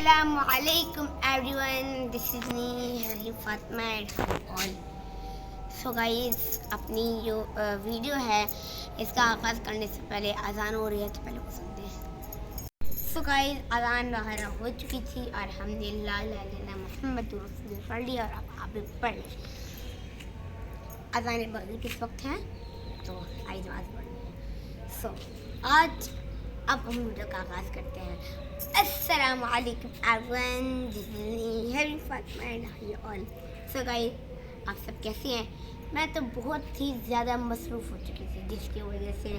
Assalamualaikum everyone, this is me Hari Fatma at all. So guys, अपनी जो video है इसका आगाज़ करने से पहले अजान हो रही है तो पहले को सुनते हैं. So guys, अजान वगैरह हो चुकी थी और अल्हम्दुलिल्लाह मोहम्मद रसूल पढ़ लिया और अब आप भी पढ़ लें. अजान मगरिब किस वक्त है तो आई नमाज़ पढ़ लें. So आज अब हम वीडियो का आगाज़ करते हैं. अस्सलामु अलैकुम everyone, this is me Harry Fatima and how you all. So guys, आप सब कैसे हैं? मैं तो बहुत ही ज़्यादा मसरूफ़ हो चुकी थी जिसकी वजह से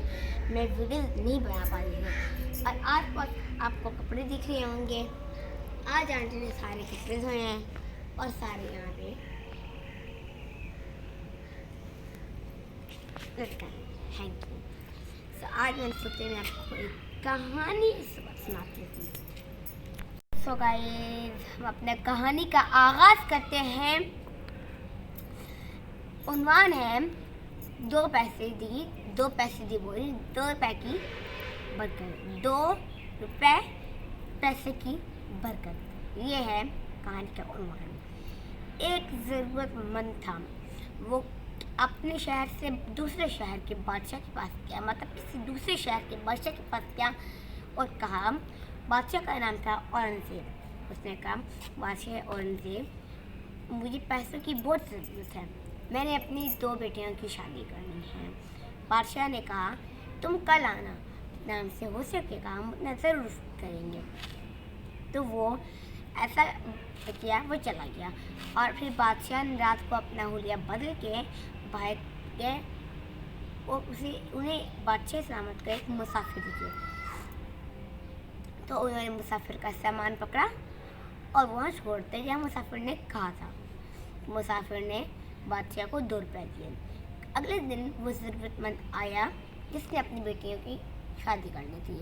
मैं वीडियो नहीं बना पा रही हूँ. और आज पास आपको कपड़े दिख रहे होंगे. आज आंटी ने सारे कपड़े धोए हैं और सारे यहाँ पे लटकाए हैं. तो आज मैंने सोचा मैं आपको एक कहानी इस वक्त सुनाती हूँ. सो गाइस, हम अपने कहानी का आगाज़ करते हैं. उन्वान है दो पैसे दी बोली 2 रुपए की बरकत. 2 रुपए पैसे की बरकत, ये है कहानी का उन्वान. एक ज़रूरतमंद था. वो अपने शहर से दूसरे शहर के बादशाह के पास गया, मतलब किसी दूसरे शहर के बादशाह के पास गया और कहा. बादशाह का नाम था औरंगज़ेब. उसने कहा, बादशाह औरंगज़ेब, मुझे पैसों की बहुत ज़रूरत है. मैंने अपनी 2 बेटियों की शादी करनी है. बादशाह ने कहा, तुम कल आना, नाम से हो सकेगा हम उतना ज़रूर करेंगे. तो वो ऐसा किया, वो चला गया. और फिर बादशाह ने रात को अपना हुलिया बदल के बाहर गए और उन्हें बादशाह सलामत का एक मुसाफिर दिखे. तो उन्होंने मुसाफिर का सामान पकड़ा और वहाँ छोड़ते जहाँ मुसाफिर ने कहा था. मुसाफिर ने बादशाह को 2 रुपये दिए. अगले दिन वो ज़रूरतमंद आया जिसने अपनी बेटियों की शादी करनी थी.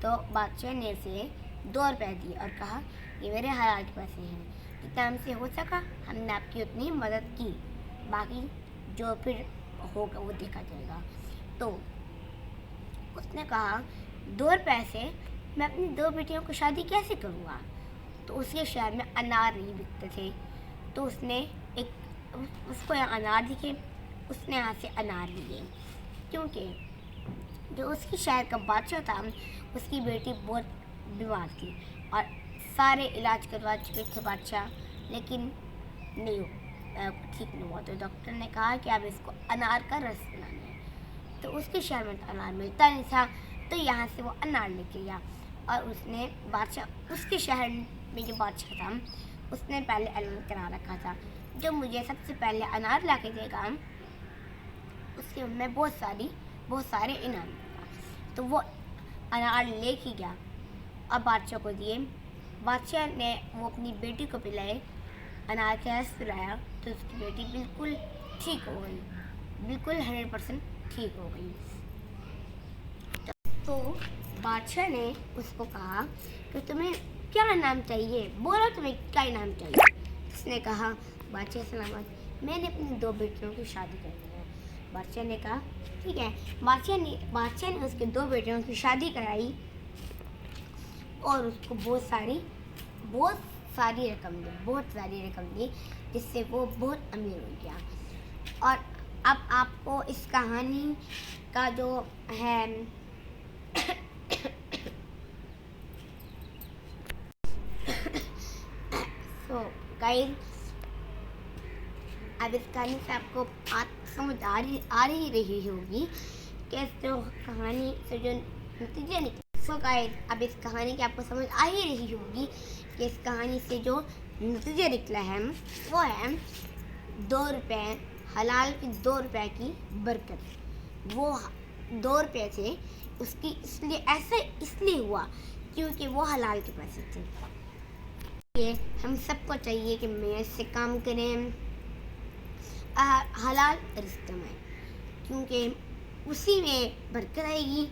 तो बादशाह ने उसे 2 रुपये दिए और कहा, ये मेरे हलाल के पैसे हैं, जितना हमसे हो सका हमने आपकी उतनी मदद की, बाकी जो फिर होगा वो देखा जाएगा. तो उसने कहा, 2 रुपये से मैं अपनी 2 बेटियों को शादी कैसे करूँगा. तो उसके शहर में अनार नहीं बिकते थे. तो उसने उसको यहाँ अनार दिखे, उसने यहाँ से अनार लिए. क्योंकि जो उसकी शहर का बादशाह था, उसकी बेटी बहुत बीमार थी और सारे इलाज करवा चुके थे बादशाह, लेकिन ठीक नहीं हुआ. तो डॉक्टर ने कहा कि अब इसको अनार का रस बनाना है. तो उसके शहर में तो अनार मिलता नहीं था. तो यहाँ से वो अनार लेके गया और उसने बादशाह, उसके शहर में जो बादशाह था, उसने पहले ऐलान करा रखा था, जो मुझे सबसे पहले अनार ला के देगा उसके मैं बहुत सारे इनाम दूँगा. तो वो अनार ले के गया और बादशाह को दिए. बादशाह ने वो अपनी बेटी को पिलाए, अनार का रस पिलाया. तो उसकी बेटी बिल्कुल ठीक हो गई, बिल्कुल 100% ठीक हो गई. तो बादशाह ने उसको कहा कि तुम्हें क्या इनाम चाहिए, बोलो तुम्हें क्या इनाम चाहिए. उसने कहा, बादशाह सलामत, मैंने अपनी 2 बेटियों की शादी करनी है. बादशाह ने कहा, ठीक है. बादशाह ने उसके 2 बेटियों की शादी कराई और उसको बहुत सारी रकम दी, जिससे वो बहुत अमीर हो गया. और अब आपको इस कहानी का जो है तो गाइस, अब इस कहानी से आपको समझ आ रही होगी कि जो कहानी से जो नतीजे निकले. सो गाइस, अब इस कहानी की आपको समझ आ ही रही होगी कि इस कहानी से जो नतीजे निकला है वो है 2 रुपये, हलाल की 2 रुपये की बरकत. वो 2 रुपये थे उसकी, इसलिए हुआ क्योंकि वो हलाल के पैसे थे. ये हम सबको चाहिए कि मेहनत से काम करें, हलाल रिश्ते में, क्योंकि उसी में बरकत आएगी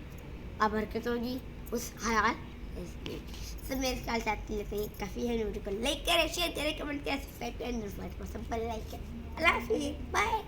और बरकत होगी उस हलाल रिश्ते में. सब मेरे ख्याल से आती लेते हैं काफ़ी है. वीडियो को लाइक करें, शेयर करें, कमेंट करें, सब्सक्राइब करें, लाइक करें. अल्लाह हाफ़िज़, बाय.